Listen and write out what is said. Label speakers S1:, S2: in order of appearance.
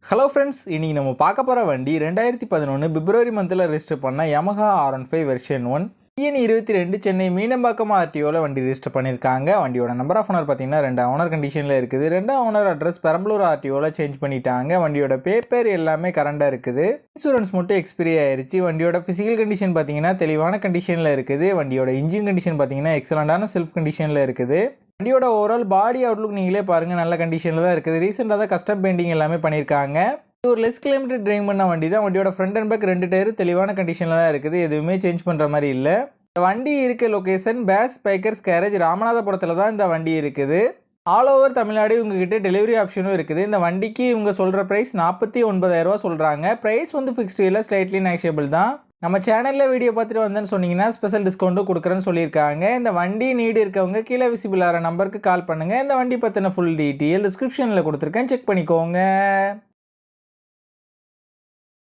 S1: Hello friends, இன்றைக்கி நம்ம பார்க்க போகிற வண்டி 2011 பிப்ரவரி மந்தில் ரெஜிஸ்டர் பண்ண Yamaha R15 version 1 TN22 Chennai Meenambakkam ஆர்டிஓவில் வண்டி ரெஜிஸ்டர் பண்ணியிருக்காங்க. வண்டியோட நம்பர் ஆஃப் ஓனர் பார்த்தீங்கன்னா 2 ஓனர் கண்டிஷனில் இருக்குது. 2 ஓனர் அட்ரஸ் பெரம்பலூர் ஆர்டிஓவில் சேஞ்ச் பண்ணிட்டாங்க. வண்டியோட பேப்பர் எல்லாமே கரண்டாக இருக்குது. இன்சூரன்ஸ் மட்டும் எக்ஸ்பிரி ஆயிடுச்சு. வண்டியோட ஃபிசிக்கல் கண்டிஷன் பார்த்தீங்கன்னா தெளிவான கண்டிஷனில் இருக்குது. வண்டியோட இன்ஜின் கண்டிஷன் பார்த்தீங்கன்னா எக்ஸலண்டான செல்ஃப் கண்டிஷனில் இருக்குது. வண்டியோட ஓவரால் பாடி அவுட்லுக் நீங்களே பாருங்கள், நல்ல கண்டிஷனில் தான் இருக்குது. ரீசெண்டாக தான் கஸ்டம் பெயிண்டிங் எல்லாமே பண்ணியிருக்காங்க. இது ஒரு லெஸ் கிலோமீட்டர் டிரைவ் பண்ண வண்டி தான். வண்டியோட ஃப்ரண்ட் அண்ட் பேக் 2 டயர் தெளிவான கண்டிஷனில் தான் இருக்குது. எதுவுமே சேஞ்ச் பண்ணுற மாதிரி இல்லை. இந்த வண்டி இருக்க லொக்கேஷன் பேஸ் பைக்கர்ஸ் கேரேஜ் ராமநாதபுரத்தில் தான் இந்த வண்டி இருக்குது. ஆல் ஓவர் தமிழ்நாடு உங்ககிட்ட டெலிவரி ஆப்ஷனும் இருக்குது. இந்த வண்டிக்கு இவங்க சொல்கிற ப்ரைஸ் 49,000 சொல்கிறாங்க. ப்ரைஸ் வந்து ஃபிக்ஸ்டு இல்லை, ஸ்லைட்லி நெகோஷியபிள் தான். நம்ம சேனலில் வீடியோ பார்த்துட்டு வந்தேன்னு சொன்னீங்கன்னா ஸ்பெஷல் டிஸ்கவுண்ட்டும் கொடுக்குறேன்னு சொல்லியிருக்காங்க. இந்த வண்டி நீடு இருக்கவங்க கீழே விசிபிள் ஆகிற நம்பருக்கு கால் பண்ணுங்கள். இந்த வண்டி பற்றின ஃபுல் டீட்டெயில் டிஸ்கிரிப்ஷனில் கொடுத்துருக்கேன், செக் பண்ணிக்கோங்க.